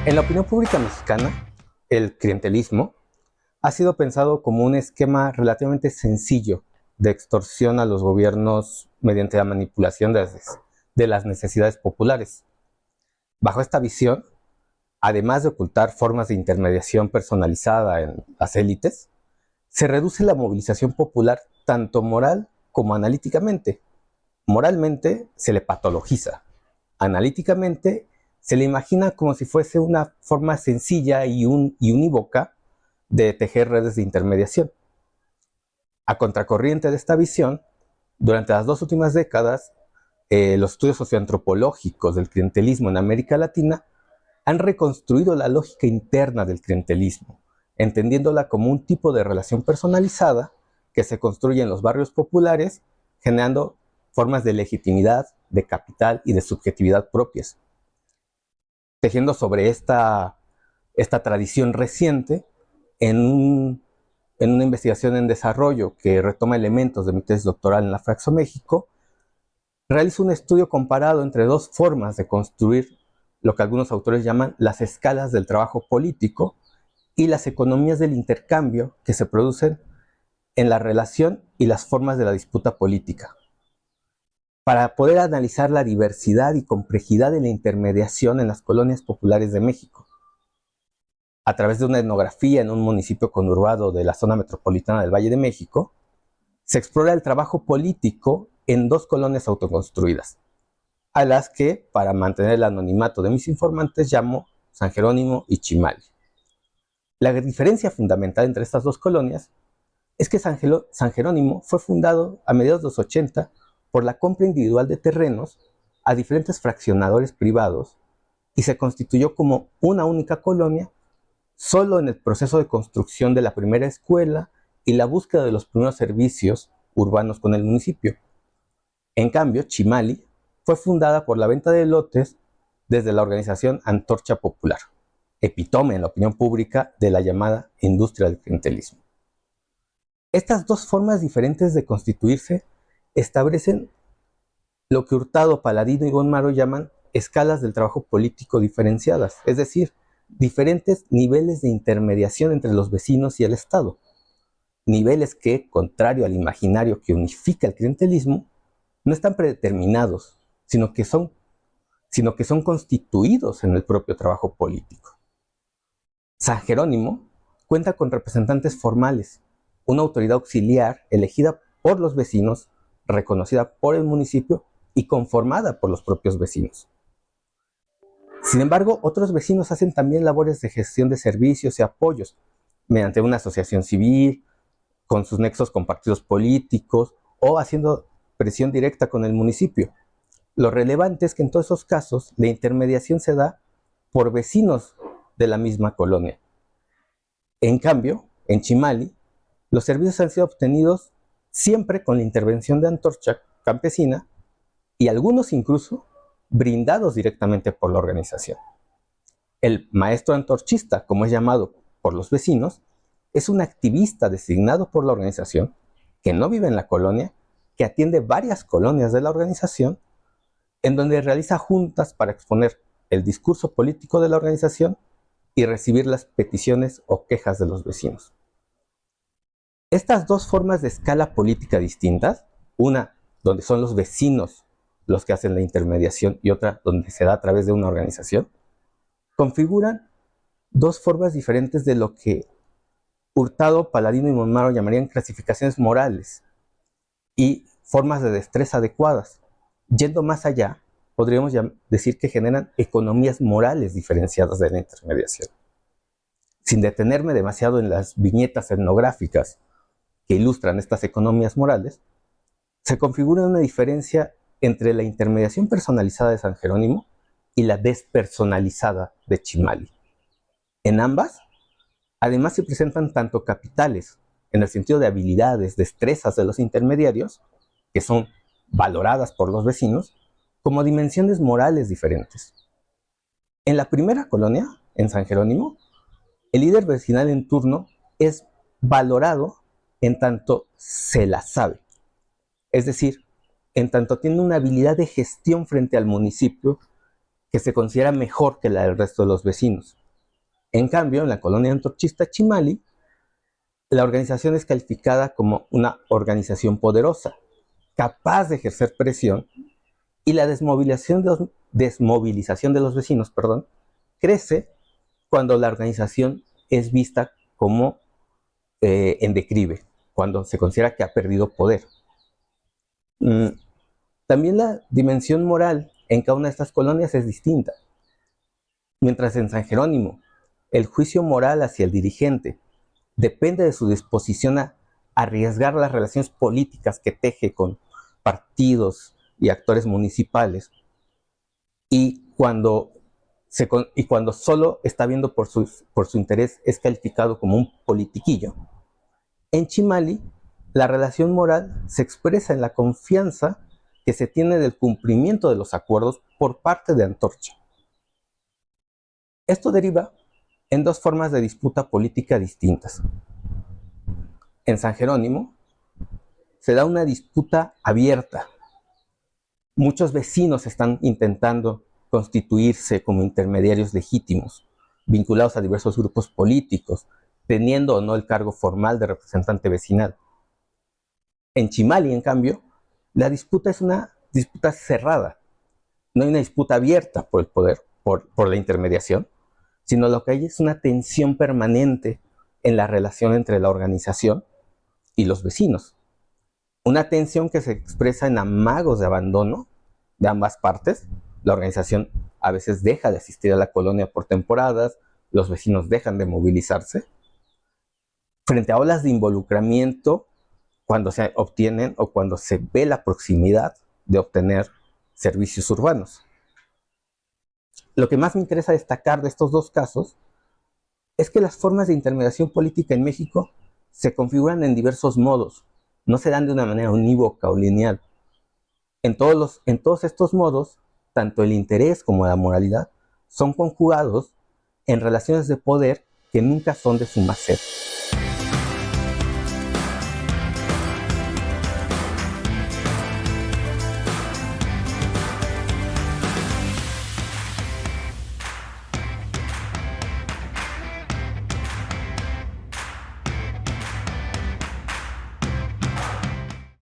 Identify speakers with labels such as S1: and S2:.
S1: En la opinión pública mexicana, el clientelismo ha sido pensado como un esquema relativamente sencillo de extorsión a los gobiernos mediante la manipulación de las necesidades populares. Bajo esta visión, además de ocultar formas de intermediación personalizada en las élites, se reduce la movilización popular tanto moral como analíticamente. Moralmente se le patologiza, analíticamente se le imagina como si fuese una forma sencilla y unívoca de tejer redes de intermediación. A contracorriente de esta visión, durante las dos últimas décadas, los estudios socioantropológicos del clientelismo en América Latina han reconstruido la lógica interna del clientelismo, entendiéndola como un tipo de relación personalizada que se construye en los barrios populares, generando formas de legitimidad, de capital y de subjetividad propias. Tejiendo sobre esta tradición reciente, en, un, en una investigación en desarrollo que retoma elementos de mi tesis doctoral en la Fraxo México, realizo un estudio comparado entre dos formas de construir lo que algunos autores llaman las escalas del trabajo político y las economías del intercambio que se producen en la relación y las formas de la disputa política, para poder analizar la diversidad y complejidad de la intermediación en las colonias populares de México. A través de una etnografía en un municipio conurbado de la zona metropolitana del Valle de México, se explora el trabajo político en dos colonias autoconstruidas, a las que, para mantener el anonimato de mis informantes, llamo San Jerónimo y Chimali. La diferencia fundamental entre estas dos colonias es que San Jerónimo fue fundado a mediados de los 80 por la compra individual de terrenos a diferentes fraccionadores privados y se constituyó como una única colonia solo en el proceso de construcción de la primera escuela y la búsqueda de los primeros servicios urbanos con el municipio. En cambio, Chimali fue fundada por la venta de lotes desde la organización Antorcha Popular, epítome en la opinión pública de la llamada industria del clientelismo. Estas dos formas diferentes de constituirse establecen lo que Hurtado, Paladino y Gonmaro llaman escalas del trabajo político diferenciadas, es decir, diferentes niveles de intermediación entre los vecinos y el Estado. Niveles que, contrario al imaginario que unifica el clientelismo, no están predeterminados, sino que son constituidos en el propio trabajo político. San Jerónimo cuenta con representantes formales, una autoridad auxiliar elegida por los vecinos, reconocida por el municipio y conformada por los propios vecinos. Sin embargo, otros vecinos hacen también labores de gestión de servicios y apoyos mediante una asociación civil, con sus nexos con partidos políticos o haciendo presión directa con el municipio. Lo relevante es que en todos esos casos la intermediación se da por vecinos de la misma colonia. En cambio, en Chimali, los servicios han sido obtenidos siempre con la intervención de Antorcha campesina y algunos incluso brindados directamente por la organización. El maestro antorchista, como es llamado por los vecinos, es un activista designado por la organización que no vive en la colonia, que atiende varias colonias de la organización, en donde realiza juntas para exponer el discurso político de la organización y recibir las peticiones o quejas de los vecinos. Estas dos formas de escala política distintas, una donde son los vecinos los que hacen la intermediación y otra donde se da a través de una organización, configuran dos formas diferentes de lo que Hurtado, Paladino y Gonmaro llamarían clasificaciones morales y formas de destreza adecuadas. Yendo más allá, podríamos decir que generan economías morales diferenciadas de la intermediación. Sin detenerme demasiado en las viñetas etnográficas que ilustran estas economías morales, se configura una diferencia entre la intermediación personalizada de San Jerónimo y la despersonalizada de Chimali. En ambas, además se presentan tanto capitales, en el sentido de habilidades, destrezas de los intermediarios, que son valoradas por los vecinos, como dimensiones morales diferentes. En la primera colonia, en San Jerónimo, el líder vecinal en turno es valorado en tanto se la sabe, es decir, en tanto tiene una habilidad de gestión frente al municipio que se considera mejor que la del resto de los vecinos. En cambio, en la colonia antorchista Chimali, la organización es calificada como una organización poderosa, capaz de ejercer presión, y la desmovilización de los vecinos, crece cuando la organización es vista como en declive, cuando se considera que ha perdido poder. También la dimensión moral en cada una de estas colonias es distinta. Mientras en San Jerónimo el juicio moral hacia el dirigente depende de su disposición a arriesgar las relaciones políticas que teje con partidos y actores municipales, y cuando solo está viendo por su interés es calificado como un politiquillo. En Chimali, la relación moral se expresa en la confianza que se tiene del cumplimiento de los acuerdos por parte de Antorcha. Esto deriva en dos formas de disputa política distintas. En San Jerónimo se da una disputa abierta. Muchos vecinos están intentando constituirse como intermediarios legítimos, vinculados a diversos grupos políticos, teniendo o no el cargo formal de representante vecinal. En Chimali, en cambio, la disputa es una disputa cerrada. No hay una disputa abierta por el poder, por la intermediación, sino lo que hay es una tensión permanente en la relación entre la organización y los vecinos. Una tensión que se expresa en amagos de abandono de ambas partes. La organización a veces deja de asistir a la colonia por temporadas, los vecinos dejan de movilizarse, frente a olas de involucramiento cuando se obtienen o cuando se ve la proximidad de obtener servicios urbanos. Lo que más me interesa destacar de estos dos casos es que las formas de intermediación política en México se configuran en diversos modos, no se dan de una manera unívoca o lineal. En todos estos modos, tanto el interés como la moralidad son conjugados en relaciones de poder que nunca son de suma cero.